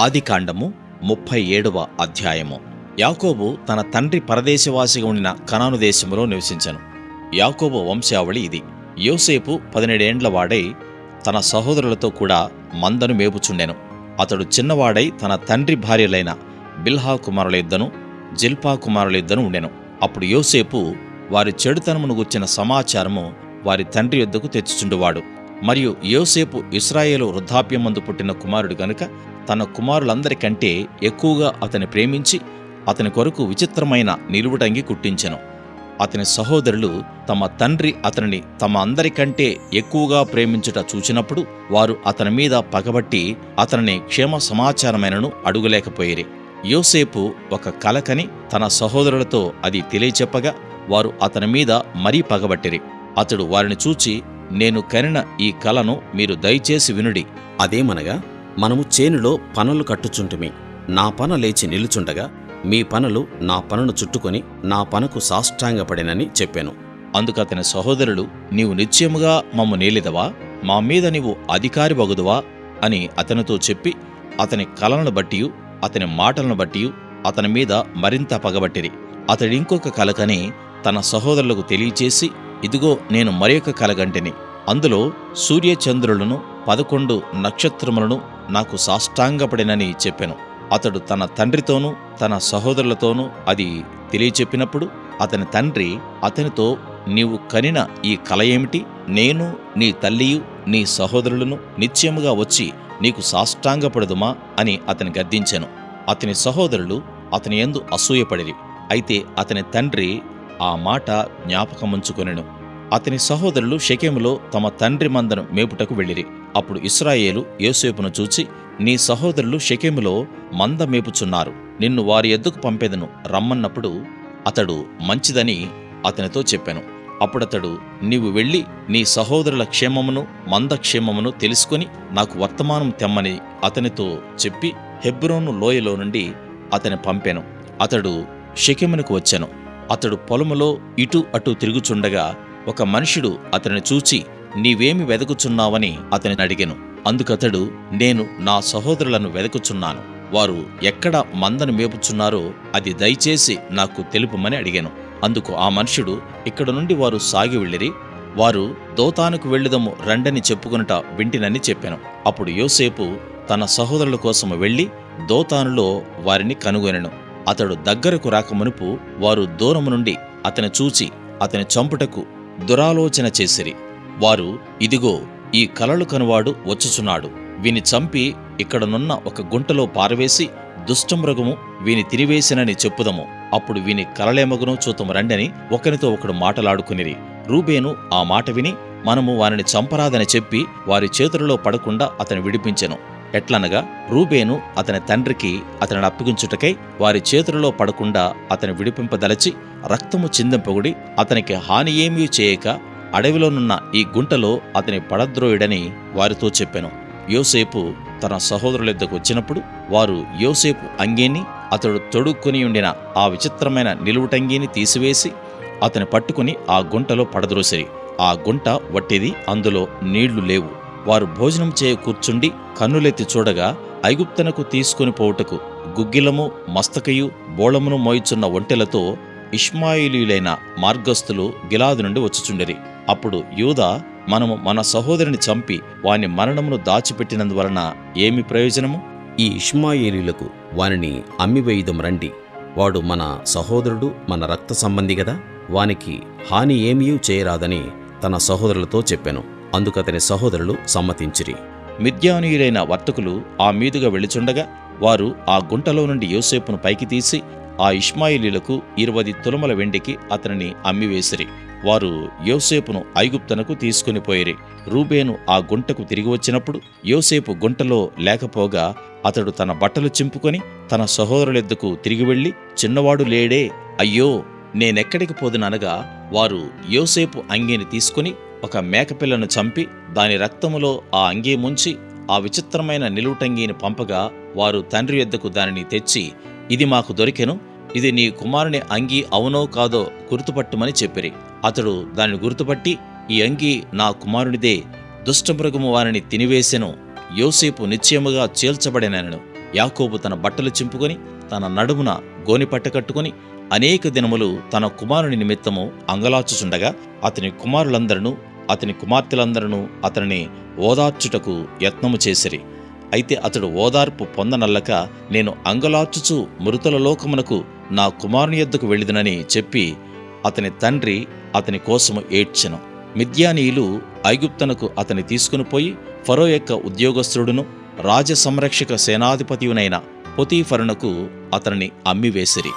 ఆదికాండము 37వ అధ్యాయము. యాకోబు తన తండ్రి పరదేశవాసిగా ఉండిన కనాను దేశంలో నివసించెను. యాకోబు వంశావళి ఇది. యోసేపు 17 ఏండ్ల వాడై తన సహోదరులతో కూడా మందను మేపుచుండెను. అతడు చిన్నవాడై తన తండ్రి భార్యలైన బిల్హా కుమారులిద్దను జిల్పా కుమారులిద్దను ఉండెను. అప్పుడు యోసేపు వారి చెడుతనమును గుర్చిన సమాచారము వారి తండ్రి యొద్దకు తెచ్చుచుండువాడు. మరియు యోసేపు ఇశ్రాయేలు వృద్ధాప్యమందు పుట్టిన కుమారుడు గనుక తన కుమారులందరికంటే ఎక్కువగా అతని ప్రేమించి అతని కొరకు విచిత్రమైన నిలువుటంగి కుట్టించెను. అతని సహోదరులు తమ తండ్రి అతనిని తమ అందరికంటే ఎక్కువగా ప్రేమించుట చూచినప్పుడు వారు అతని మీద పగబట్టి అతనిని క్షేమ సమాచారమైనను అడుగులేకపోయిరి. యోసేపు ఒక కల కని తన సహోదరులతో అది తెలియచెప్పగా వారు అతని మీద మరీ పగబట్టిరి. అతడు వారిని చూచి, నేను కనిన ఈ కలను మీరు దయచేసి వినుడి. అదేమనగా, మనము చేనులో పనలు కట్టుచుంటిమి. నా పన లేచి నిలుచుండగా మీ పనులు నా పనను చుట్టుకొని నా పనకు సాష్టాంగపడినని చెప్పాను. అందుకతని సహోదరులు, నీవు నిశ్చయముగా మమ్ము నేలిదవా, మా మీద నీవు అధికారి వగుదువా అని అతనితో చెప్పి అతని కలను బట్టియు అతని మాటలను బట్టియు అతని మీద మరింత పగబట్టిరి. అతడింకొక కలకని తన సహోదరులకు తెలియచేసి, ఇదిగో నేను మరొక కలగంటిని. అందులో సూర్యచంద్రులను 11 నక్షత్రములను నాకు సాష్టాంగపడినని చెప్పెను. అతడు తన తండ్రితోనూ తన సహోదరులతోనూ అది తెలియచెప్పినప్పుడు అతని తండ్రి అతనితో, నీవు కనిన ఈ కల ఏమిటి? నేను నీ తల్లియు నీ సహోదరులను నిశ్చయముగా వచ్చి నీకు సాష్టాంగపడదుమా అని అతని గద్దించెను. అతని సహోదరులు అతని యందు అసూయపడిరి. అయితే అతని తండ్రి ఆ మాట జ్ఞాపకముంచుకొనెను. అతని సహోదరులు షెకెములో తమ తండ్రి మందను మేపుటకు వెళ్ళిరి. అప్పుడు ఇశ్రాయేలు యోసేపును చూచి, నీ సహోదరులు షెకెములో మంద మేపుచున్నారు, నిన్ను వారి యొద్దకు పంపెదను రమ్మన్నప్పుడు అతడు మంచిదని అతనితో చెప్పెను. అప్పుడతడు, నీవు వెళ్ళి నీ సహోదరుల క్షేమమును మంద క్షేమమును తెలుసుకొని నాకు వర్తమానం తెమ్మని అతనితో చెప్పి హెబ్రోను లోయలో నుండి అతని పంపెను. అతడు షెకెమునకు వచ్చెను. అతడు పొలములో ఇటు అటు తిరుగుచుండగా ఒక మనుషుడు అతనిని చూచి, నీవేమి వెదకుచున్నావని అతనిని అడిగెను. అందుకతడు, నేను నా సహోదరులను వెదకుచున్నాను, వారు ఎక్కడ మందను మేపుచున్నారో అది దయచేసి నాకు తెలుపుమని అడిగాను. అందుకు ఆ మనుషుడు, ఇక్కడ నుండి వారు సాగి వెళ్ళిరి, వారు దోతానుకు వెళ్ళుదము రండని చెప్పుకొనుట వింటినని చెప్పాను. అప్పుడు యోసేపు తన సహోదరుల కోసము వెళ్లి దోతానులో వారిని కనుగొనెను. అతడు దగ్గరకు రాకమునుపు వారు దూరము నుండి అతని చూచి అతని చంపుటకు దురాలోచన చేసిరి. వారు, ఇదిగో ఈ కలలు కనువాడు వచ్చుచున్నాడు, వీని చంపి ఇక్కడనున్న ఒక గుంటలో పారవేసి దుష్టమృగము వీని తిరివేసినని చెప్పుదము, అప్పుడు వీని కలలేమగునో చూతము రండని ఒకరితో ఒకడు మాటలాడుకునిరి. రూబేను ఆ మాట విని, మనము వారిని చంపరాదని చెప్పి వారి చేతులలో పడకుండా అతని విడిపించెను. ఎట్లనగా, రూబేను అతని తండ్రికి అతనిని అప్పగించుటకై వారి చేతులలో పడకుండా అతని విడిపింపదలచి రక్తము చిందింపగుడి అతనికి హాని ఏమీ చేయక అడవిలోనున్న ఈ గుంటలో అతని పడద్రోయుడని వారితో చెప్పెను. యోసేపు తన సహోదరులెద్దకు వచ్చినప్పుడు వారు యోసేపు అంగీని అతడు తొడుక్కొని ఉండిన ఆ విచిత్రమైన నిలువుటంగీని తీసివేసి అతని పట్టుకుని ఆ గుంటలో పడద్రోసిరి. ఆ గుంట వట్టిది, అందులో నీళ్లు లేవు. వారు భోజనం చేయ కూర్చుండి కన్నులెత్తి చూడగా ఐగుప్తునకు తీసుకుని పోవుటకు గుగ్గిలము మస్తకయు బోళమును మోయిచున్న ఒంటెలతో ఇష్మాయేలీయులైన మార్గస్థులు గిలాదు నుండి వచ్చుచుండిరి. అప్పుడు యూదా, మనము మన సహోదరుని చంపి వాని మరణమును దాచిపెట్టినందువలన ఏమి ప్రయోజనము? ఈ ఇష్మాయేలీయులకు వానిని అమ్మివేయుదం రండి, వాడు మన సహోదరుడు, మన రక్త సంబంధి గదా, వానికి హాని ఏమీ చేయరాదని తన సహోదరులతో చెప్పెను. అందుకతని సహోదరులు సమ్మతించిరి. మిద్యానీయులైన వర్తకులు ఆ మీదుగా వెళ్ళుచుండగా వారు ఆ గుంటలో నుండి యోసేపును పైకి తీసి ఆ ఇష్మాయేలీయులకు 20 తులముల వెండికి అతనిని అమ్మివేసిరి. వారు యోసేపును ఐగుప్తునకు తీసుకుని పోయిరి. రూబేను ఆ గుంటకు తిరిగి వచ్చినప్పుడు యోసేపు గుంటలో లేకపోగా అతడు తన బట్టలు చింపుకొని తన సహోదరులెద్దకు తిరిగి వెళ్ళి, చిన్నవాడు లేడే, అయ్యో నేనెక్కడికి పోదుననగా వారు యోసేపు అంగీని తీసుకుని ఒక మేకపిల్లను చంపి దాని రక్తములో ఆ అంగీ ముంచి ఆ విచిత్రమైన నిలువుటంగీని పంపగా వారు తండ్రి యొద్దకు దానిని తెచ్చి, ఇది మాకు దొరికెను, ఇది నీ కుమారుని అంగీ అవునో కాదో గుర్తుపట్టుమని చెప్పిరి. అతడు దానిని గుర్తుపట్టి, ఈ అంగీ నా కుమారునిదే, దుష్టమృగము వారిని తినివేసెను, యోసేపు నిశ్చయముగా చీల్చబడినను. యాకోబు తన బట్టలు చింపుకొని తన నడుమున గోనెపట్ట కట్టుకొని అనేక దినములు తన కుమారుని నిమిత్తము అంగలార్చుచుండగా అతని కుమారులందరూ అతని కుమార్తెలందరూ అతనిని ఓదార్చుటకు యత్నము చేసిరి. అయితే అతడు ఓదార్పు పొందనల్లక, నేను అంగలార్చుచు మృతుల లోకమునకు నా కుమారుని యొద్దకు వెళ్ళిదనని చెప్పి అతని తండ్రి అతని కోసము ఏడ్చెను. మిద్యానీయులు ఐగుప్తునకు అతని తీసుకుని పోయి ఫరో యొక్క ఉద్యోగస్తుడును రాజ సంరక్షక సేనాధిపతియునైన పొతీఫరునకు అతనిని అమ్మివేసిరి.